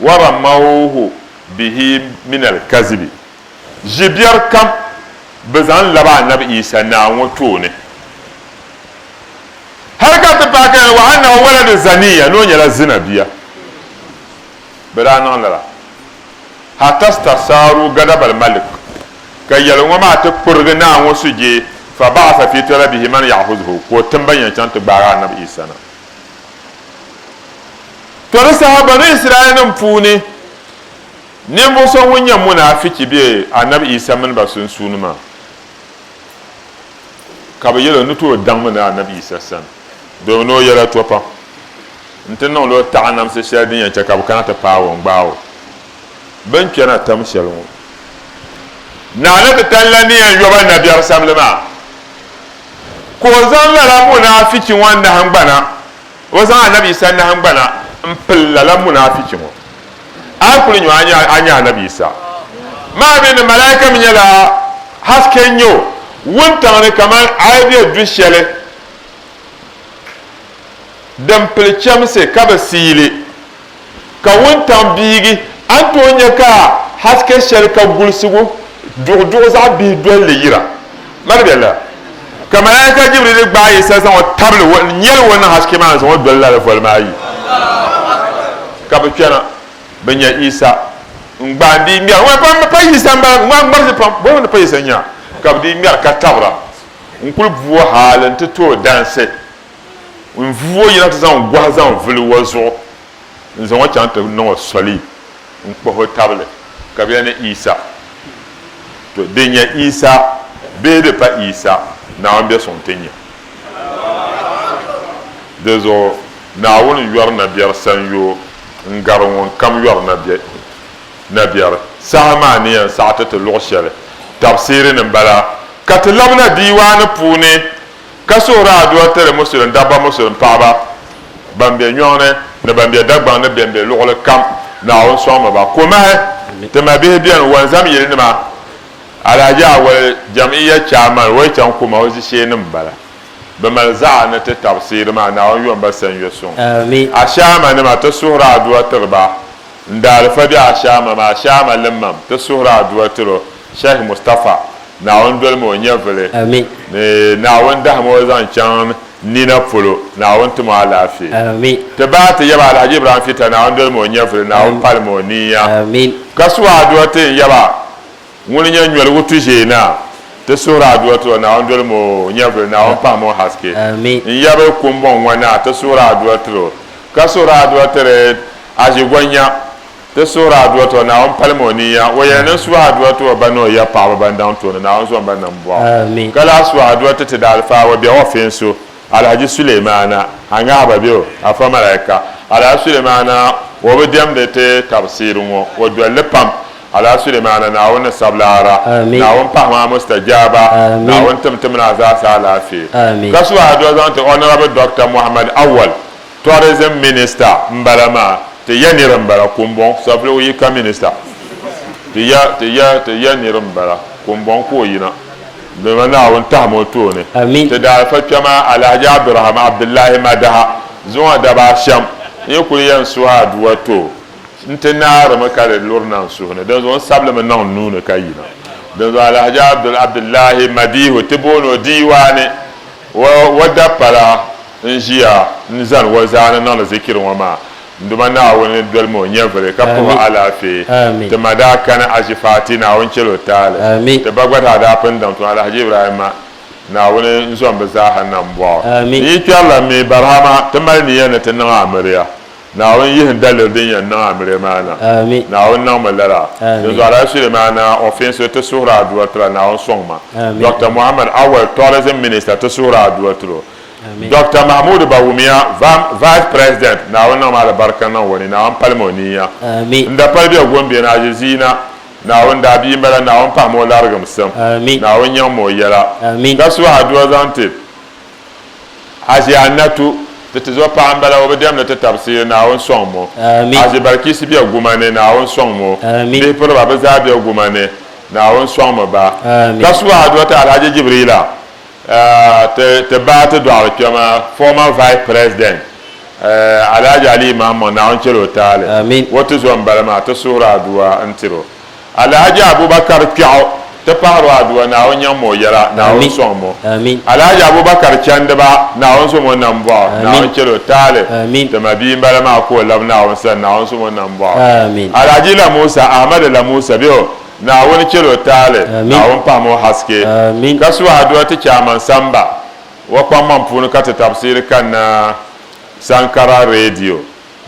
ورموه به من الكذب جبير كم بزان لبا النبي عيسى ناو توني حركات باكن وانه ولد زنيه نو يلا زنا بيا برانا لا حتى استثاروا غضب الملك كي يلوم ما تقرنا وسجي فبعث في طلبه من يأخذه وتنبين ينشان تبارا النبي عيسى ترى بني إسرائيل نمفوني نموسى ونيا منافق بيه النبي عيسى من بسون سونما كابيلو نتو دامنا النبي عيسى سن دومنو يلا توبا نتنو لو تعنم سيشادين ينشان كابو كانت باو باو بنكنا تمشلون nana ta tallani ya yoba na biyar samlama ko zan la munafiki wanda hangbana wazan annabi isa na hangbana in pillala munafiki mo akuri nyu anya annabi isa ma bin malaika min yala hasken yo wunta ne kamar aidiya dushele dan pilchamse kaba sile ka wunta bigi antonya ka haske shel ka gulsugo do za bi dole yira marbella kamar ka jibril ba yi sai san tablu nyel wannan haske ma san dole la fol mai ka ba kena banya isa ngbandi mi wa pa isa ba ngbar pa bo na pa isa nya ka bi mi ka tabra nkul buo halan to danse nvuo yina to san gwa san vulu wazo nzon wa chanta no soli nkpo ho table ka bi ne isa to denya isa bede pa isa na ambe son tenya dezo na won yor na biar sanyo ngaron kam yor na biar sama ne sa'ata to loshale tafsirin bala katlabna diwan pune kasora do tere musulun daba musulun paba bambe nyone na bambe dagba na bambe lokole kam na won so ma ba kuma te ma be bian wanzam yele ma alaja wal jam'iyya chairman wai can kuma wasu shenin bala ba malza na ta tafsir ma na wani yon basan yaso amin ashama ne ma ta sura duwa turba nda alfabi ashama ma ashama limam ta sura duwa turo sheikh mustafa na wani dole mo nyevele amin ne na wani da mo zan can ni na fulo na wani tuma lafi amin ta ba ta yaba alhaji ibrahim fita na wani dole mo nyevele na wani palmo niya amin kasuwa duwa ta yaba wani nya nywal wutu jena te sura duwato na ondol mo nyabre na on pa mo haske amin yabe kumbon wana te sura duwato ka sura duwatere aji gwanya te sura duwato na on palmoniya wayana sura duwato bano ya pa bandan to na on so bandan bo amin kala sura duwato te dalfa wa bi ofenso alhaji suleimana anga babio afa malaika ala suleimana wo be dem de te tafsirun wo do lepam ala sulemana na wani sablara na wani fahimta mustajaba na wani tumtumna za su alafi kasu a do zan ta honorable dr muhammad awal tourism minister mbalama te yanira mbala kumbon safle yi ka minister te ya nira mbala kumbon ko yina be mana wani tahmo to ne te da fa kama alhaji abdurrahman abdullahi madaha zuwa da ba sham yi kuriyan suha duwato ntenaara makare lornan suhne dan zo sable men non nuna kayina dan zo alhaji abdullahi madihu tibono diwane wada para njia nzan wazana non zikir wama nduma na woni dolmo nyevre kapo ala fi te madaka na ajifati na won chelo tale te bagwata da pendan to alhaji ibrahim na woni nzo mbaza hanan bo yi kyalla mi barhama te mali yana te na amariya naawun yihin dalil din yan na amire maana Amin. naawun na malara Amin. yanzu ala shi maana offense ta sura aduwa tra naawun songma Amin. Dr. Muhammad Awal tourism minister ta sura aduwa tro Dr. Mahmoud Bawumia vice president naawun na mala barka nan wani naawun palmoniya Amin. nda palbi gombe na jizina naawun da bi mala naawun pamo largam sam Amin. naawun yan mo yala Amin. kasu aduwa zante haji annatu tete zo paambala wo bedem na tafsir na won sonmo Amin. aje barkisi bi agumane na won sonmo Amin. be polo ba za bi agumane na won sonmo ba Amin. kasu adu ta alhaji jibrila te ba te do alkema former vice president alhaji ali imam na won chelo tale Amin. wotu zo mbalama to sura aduwa antiro alhaji abubakar piao te paro aduwa na won nyamo yara na won sonmo Amin. alhaji abubakar chandaba na won somo nambo na won chelo tale Amin. te mabi mbala ma ko lam na won san na won somo nambo Amin. alhaji la musa ahmad la musa bio na won chelo tale Amin. na won pamo haske Amin. kasu aduwa te chaman samba wa pamman punu ka tafsir kan na sankara radio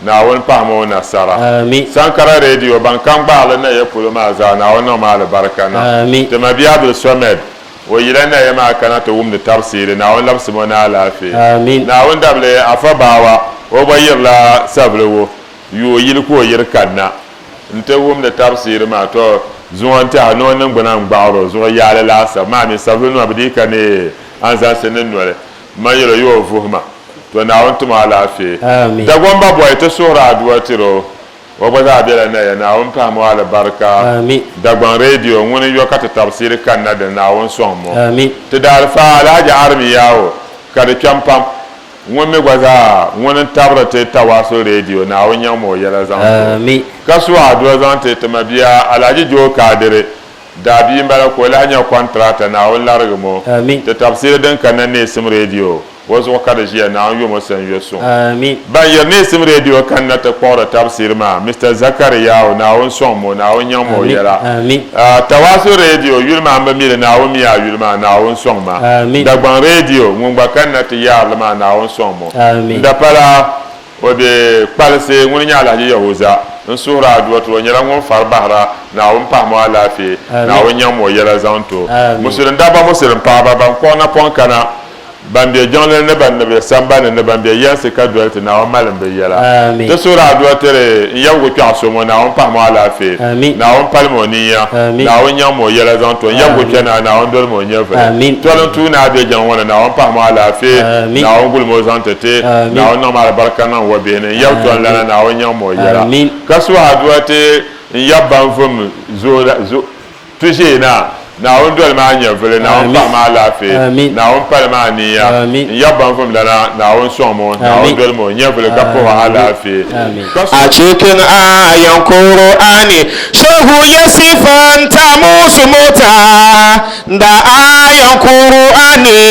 na won pamo nasara Amin. sankara radio ban kan ba na ya pulo ma za na won ma barka na Amin. te mabi abdul samed wo yilana ya ma kana to wum de tafsir na won labs mo na lafi Amin. na won dable afa bawa wo bayir la sablewo yo yil ko yir kanna nte wum de tafsir ma to zuwanta no nan gbana gbaro zo yale la sa ma mi sablu no abdi kane an za senen no le ma yiro yo vuhma to na won tuma lafi Amin. da gomba boy to sura aduwa tiro wo ba za bela na ya na won pa mo ala barka Amin. da gban radio woni yo kata tafsir kan na da na won son mo Amin. to da alfa alhaji armi yawo kada champam won me gwaza won tabra te tawaso radio na won yan mo yala zan Amin. kasu aduwa zan te tamabiya alhaji jo kadire da bi mbala ko la nya contract na won largmo Amin. te tafsir dan kan ne sim radio wasu wakada jiya na an yi masan yaso Amin. ban yarne sim radio kan na ta kwara tafsir ma Mr. Zakariya na won son mo na won yan mo yara Amin. tawaso radio yulma amba mi na won mi ya yulma na won son ma Amin. da ban radio mun ba kan na ta ya lama na won son mo Amin. da para o be palse mun nya la yahuza in sura duwa to nyara ngon farbahra na won pa mo alafi na won yan mo yara zanto musulun da ba musulun pa ba ban ko na pon kana bambia jongle ne ban ne samba ne bambia yanse ka duwate na on malam be yala Amin. de sura duwatere yago kwa so mo na on pa mo ala fe Amin. na on palmonia Amin. na on nyam mo yala zanto yago kwa na on dol mo nyeve Amin. to lon tu na be jan wona na on pa mo ala fe Amin. na on gul mo zantete Amin. na on no mala barka na wo be ne yaw to lana na on nyam mo yala Amin. kaso duwate yabban fum zo tuje na on dol ma nya vele na on pa ma la fe na on pa ma ni ya ban fum lana na on so mo na on dol mo nya vele ka ko ala fe a cikin ayan Qur'ani shehu ya sifanta musu mota da ayan Qur'ani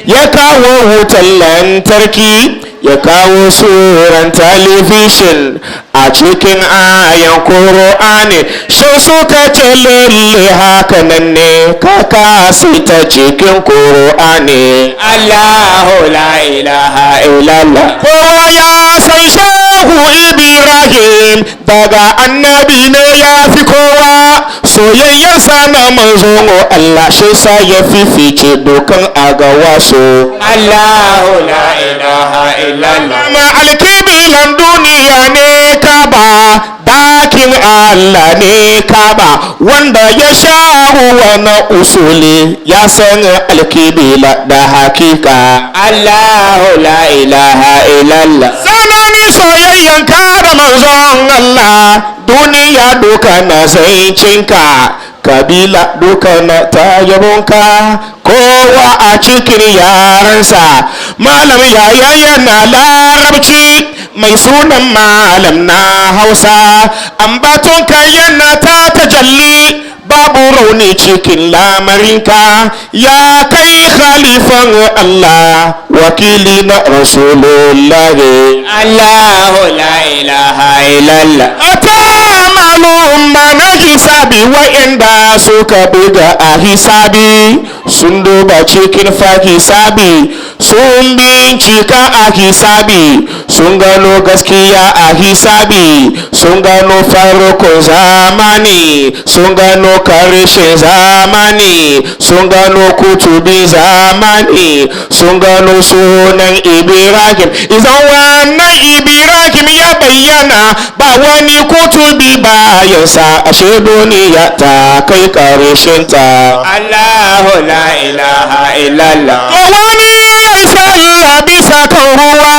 ya kawo wutar lantarki ya kawo suran talabishin a cikin ayan Qur'ani shi suka ce lalle haka nan ne kaka sai ta cikin Qur'ani Allahu la ilaha illallah kowa ya san shehu Ibrahim daga annabi ne ya fi kowa soyayyarsa na manzon Allah shi sa ya fifice dokan agawa so Allahu la ilaha illallah ma alkibilan duniya ne kaba dakin Allah ne kaba wanda ya sha ruwa na usuli ya san alkibila da hakika Allahu la ilaha illallah zanani soyayyan ka da manzon Allah duniya duka na zancinka kabila duka na tayabonka kowa a cikin yaransa malam yaya yana larabci mai sunan malam na hausa ambatonka yana ta tajalli babu rauni cikin lamarinka ya kai khalifan Allah wakili na rasulullahi Allahu la ilaha illallah malum na hisabi wa'inda suka buga a hisabi sun duba cikin fa hisabi sun bincika a hisabi sun gano gaskiya a hisabi sun gano farkon zamani sun gano karshen zamani sun gano kutubi zamani sun gano sunan Ibrahim idan wannan Ibrahim ya bayyana ba wani kutubi bayansa ashe duniya ta kai karshen ta. Allahu la ilaha illallah. To wani ya sallah bisa kan ruwa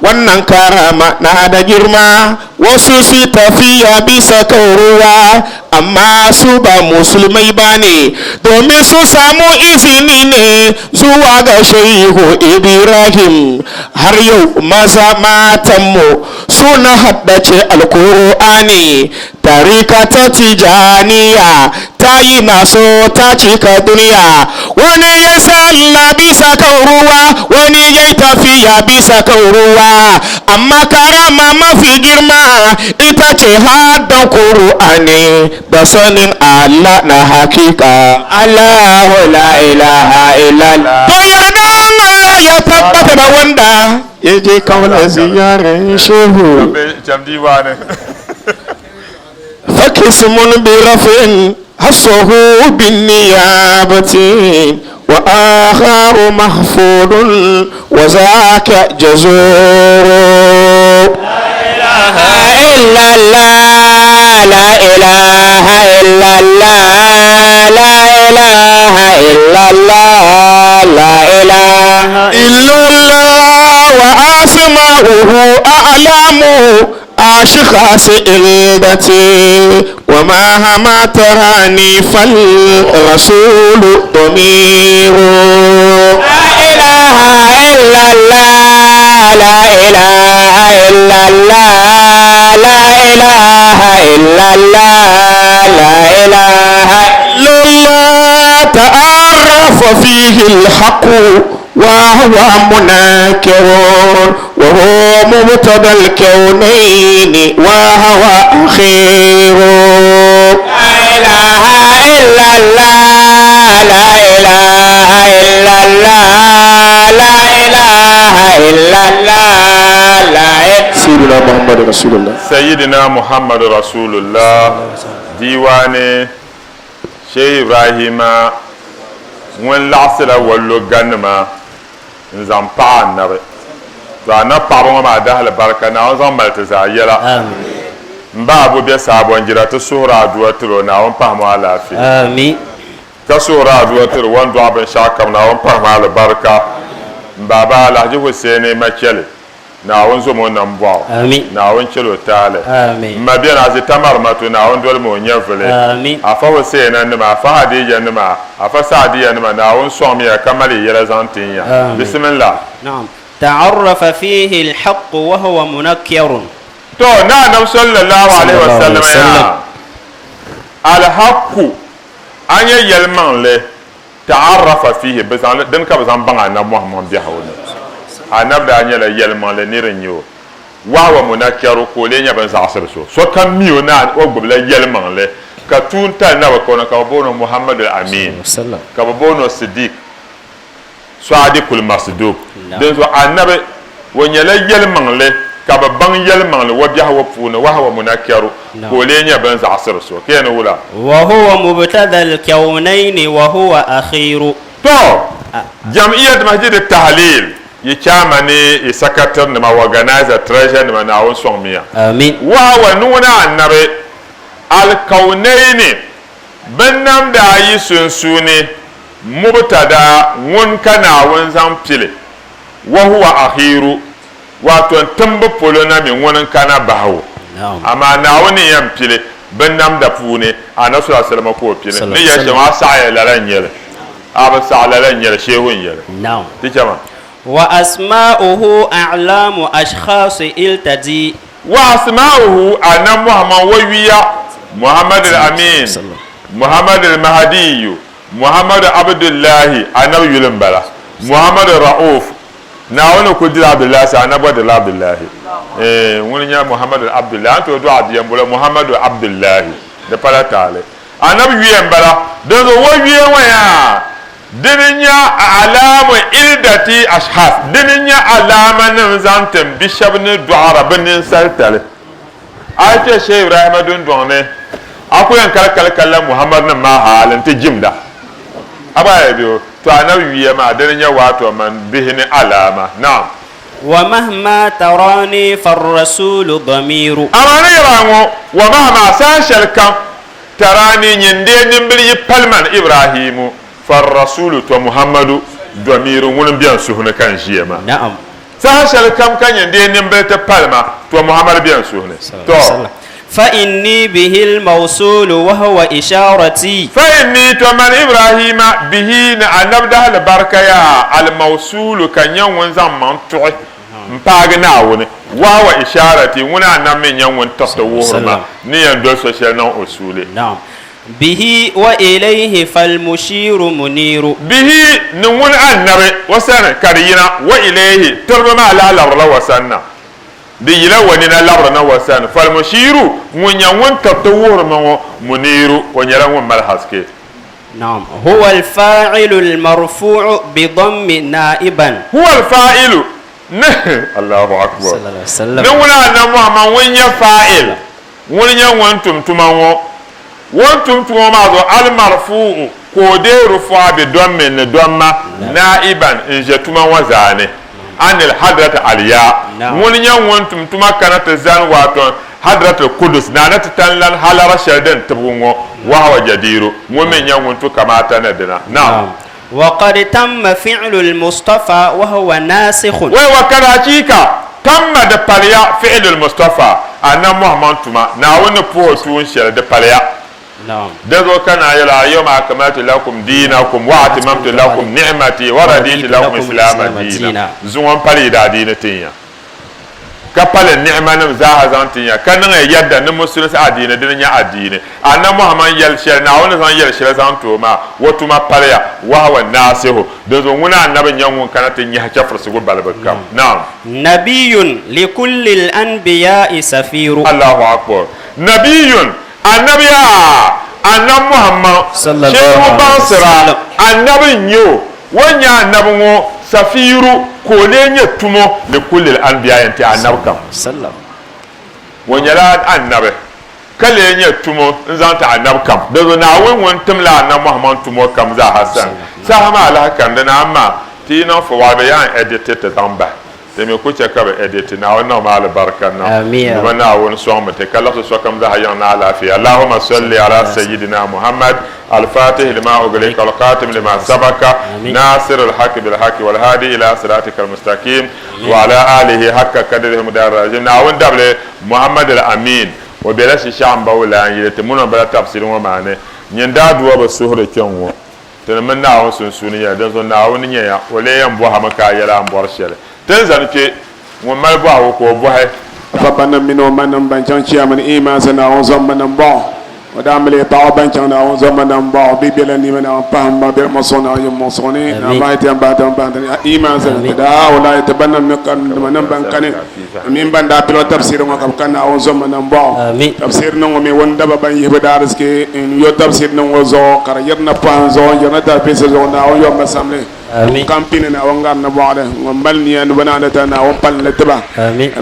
wannan karama na da girma wasu su tafiya bisa kan ruwa amma su ba musulmai ba ne domin su samu izini ne zuwa ga shehu Ibrahim har yau maza matanmu suna haddace alkur'ani tarika ta tijaniya ta yi naso ta cika duniya wani ya salla bisa kan ruwa wani ya tafiya bisa kan ruwa amma karama mafi girma ita ce haddan Qur'ani da sanin Allah na hakika. Allahu la ilaha illallah. To yarda Allah ya tabbata da wanda ya je kaula ziyarar shehu. Fakismun bi rafin hasuhu bin niyabati wa akharu mahfudun wa zaka jazuru. إلا الله لا إله إلا الله لا إله إلا الله لا إله إلا الله وأسماؤه أعلام أشخاص إلدتي وما هما تراني فالرسول ضمير لا إله إلا الله لا إله إلا الله لا إله إلا الله لا إله إلا الله تعرف فيه الحق وهو منكر وهو مبتدى الكونين وهو أخير لا إله إلا الله لا إله إلا الله لا إله إلا الله لا سيدنا محمد رسول الله سيدنا محمد رسول الله ديواني شيخ إبراهيم وين لعصر ولو جنما نزام بان نبي فأنا بابا ما ده البركة نازم ملتزا يلا مبابو بيسابو انجرا تسورا دوترو ناوم بام على في آمين تسورا دوترو وان دوابن شاكم ناوم بام على البركة مبابا لحجي حسيني مكيلي ناوم زمو نمبواو آمين ناوم چلو تالي آمين مبين عزي تمر ماتو ناوم دول مو نيفلي آمين أفا حسيني نما أفا حديجة نما أفا سعدية نما ناوم سوميا كمالي يلزانتين بسم الله نعم تعرف فيه الحق وهو منكر تو نعم صلى الله عليه وسلم يا الحق أن يلمن له تعرف فيه بس دنك بس عم بعنا محمد بيحول أنا بدي أن يلمن له نيرنيو وهو منكر كولين يبان زعسر سو كم ميونا وقبل يلمن له كتون تنا وكونا كابونو محمد الأمين كابونو صديق صادق المصدوق دنسو أنا ب ونيلا يلمن له كابان يلمن له وبيها وفونا وهو منكر كولين يبان زعسر سو كين ولا وهو مبتدأ الكونين وهو أخير تو جمعية مسجد التحليل يكامني يسكتر نما organizer treasure نما ناون سوميا آمين وهو نونا النبي الكونين بنام دا يسنسوني مبتدا ون كنا ون زامبيلي وهو أخير واتون تمب بولونا من ون كنا باهو أما ناون يمبيلي بنام دا فوني أنا صلى الله عليه وسلم كو بيلي نيا جماعة سعي لرنيل أبا سعي لرنيل شيهون يل نعم تجمع وأسماؤه أعلام أشخاص التدي وأسماؤه أنا محمد ويا محمد الأمين محمد المهدي محمد عبد الله أنا يلم بلا محمد الرؤوف ناونا كدي عبد الله أنا بدل عبد الله ونيا محمد عبد الله أنت ودوا عبد الله محمد عبد الله ده بلا تعالى أنا يلم بلا ده هو ويا dininya alamu iddati ashhas dininya alama nan zantan bishabni du'ara binin saltale ayce Sheikh Ibrahim dun donne akuyan kalkal Muhammad nan ma halin ta jimda abaya biyo to anawi ma dininya wato man bihini alama na'am wa mahma tarani farrasulu damiru amana yarango wa mahma sashal kam tarani nyinde nimbil palman Ibrahimu فالرسول تو محمد ضمير ولم بيان سهنا كان جيما نعم ساشل كم كان يندي نمبر بالما تو محمد بيان سهنا تو فإني به الموصول وهو إشارتي فإني تو من إبراهيم به نبدا البركة يا الموصول كان يوم زمان تو مباغنا وني وهو إشارتي ونا نمن يوم تستوهما نيان دو سوشيال نو أصولي نعم به وإليه فالمشير منير به نون النبي وسنة كرينا وإليه تربى ما لا لبر وسنة دي لا وننا لبرنا وسنة فالمشير من يوم تطور منير ونيرون ملحسك نعم هو الفاعل المرفوع بضم نائبا هو الفاعل الله أكبر صلى الله عليه وسلم نون محمد وين فاعل وين وانتم تمامو وانتم تمامو المرفوع كودي رفع بدم من دم نائبا إن جتما وزانه عن الحضرة الياء وين وانتم تما كانت زان واتون حضرة القدس نانت تنلن حال رشدن تبغو وهو جدير ومن وانتم كما تندنا نعم وقد تم فعل المصطفى وهو ناسخ وكذلك تم دباليا فعل المصطفى أنا محمد تما ناون بوتون شر دباليا نعم دزو كان يلا يوم أكملت لكم دينكم وأتممت لكم نعمتي ورديت لكم إسلام دينا زوان بالي دا دين تيا كبال النعمة نمزاها زانتيا كان يدا نمسلم سأدين دنيا أدين أنا محمد يلشل ناون زان يلشل زانتوما وتما باليا وهو الناسه دزو ونا النبي يوم كانت ينها كفر سقول بالبكام نعم نبي لكل الأنبياء سفير الله أكبر نبي النبي أنا محمد صلى الله عليه وسلم النبي نيو ونيا النبي سفير كولين يتمو لكل الأنبياء أنت النبي كم سلام ونيا لا النبي كلين يتمو نزانت النبي كم دعو ناوي وانتم لا النبي محمد تمو كم ذا حسن سهم على كندنا أما تينا فوابيان أديت تتامبا تمي كوتشا كبر إديت ناوي نوم بركة آمين وناوي نسوم تكلف سوكم ذا يوم على في اللهم صل على سيدنا محمد الفاتح لما أغلق القاتم لما سبق ناصر الحق بالحق والهادي إلى صراطك المستقيم وعلى آله حق قدره مدار ناوي دبل محمد الأمين وبلاش شام باولا يتمون بلا تفسير ومعنى ينداد وبسهر كيونو تنمن ناوي سنسونيا دزو ناوي نيا ولا ينبوها مكايلا مبارشله تنزل كي وما يبغى وكوبه فبنا منو من بنشان من إيمان سنا وزم من بع ودعمل طعبا كنا وزم من بع بيبلني من أفهم ما بيرمصون أيام مصوني ما يتيم بعد إيمان سنا دا ولا يتبنى من بنكني من بند أبلو تفسير ما كنا وزم من بع تفسير نو من وندا ببين يبدارس كي يو تفسير نو وزو كريرنا بانزو ينادى بيسزو نا ويوم مسامله campagne na wangar na boale ngombal ni and banana na wompal le teba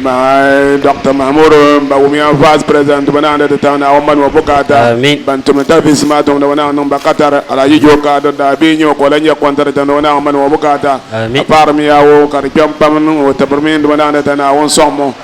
ma Dr. Mahmoud ba wumia vice president banana ta na womban wo bukata bantum ta bisma to na wana no bakatar ala yijo ka do da bi nyo ko la nya kontar ta no na womban wo bukata par mi yawo kar jam pam no tabarmin banana ta na won sommo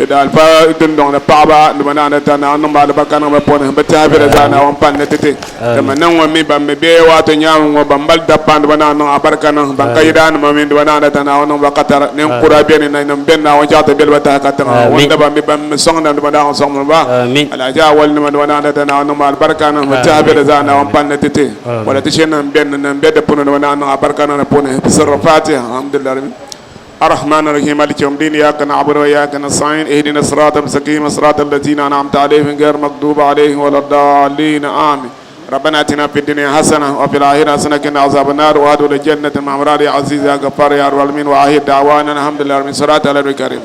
da alfa dun don na paba banana ta na no ba bakana ba pon ba ta bi da na wompal ne tete da manan wo mi ba me be wa to nyam wo bambal da pan banana no abarka bangkaidan mamin dwana da tana wono bakatar nen qurabe ni nan benna won jata bel bata katana wonda bam bam song dan bada on song ba ala ja wal ni dwana da tana wono mal barkana ma tabe da zana won panne tete wala tishen nan ben nan bedde puno dwana no barkana na puno bisar fatiha alhamdulillah الرحمن الرحيم مالك يوم الدين إياك نعبد وإياك نستعين اهدنا الصراط المستقيم صراط الذين أنعمت عليهم غير المغضوب عليهم ولا الضالين آمين ربنا اتنا في الدنيا حسنه وفي الاخره حسنه وقنا عذاب النار وادخلنا الجنه مع مراد يا عزيز يا غفار يا رب العالمين واخر دعوانا الحمد لله من صلاه على الكريم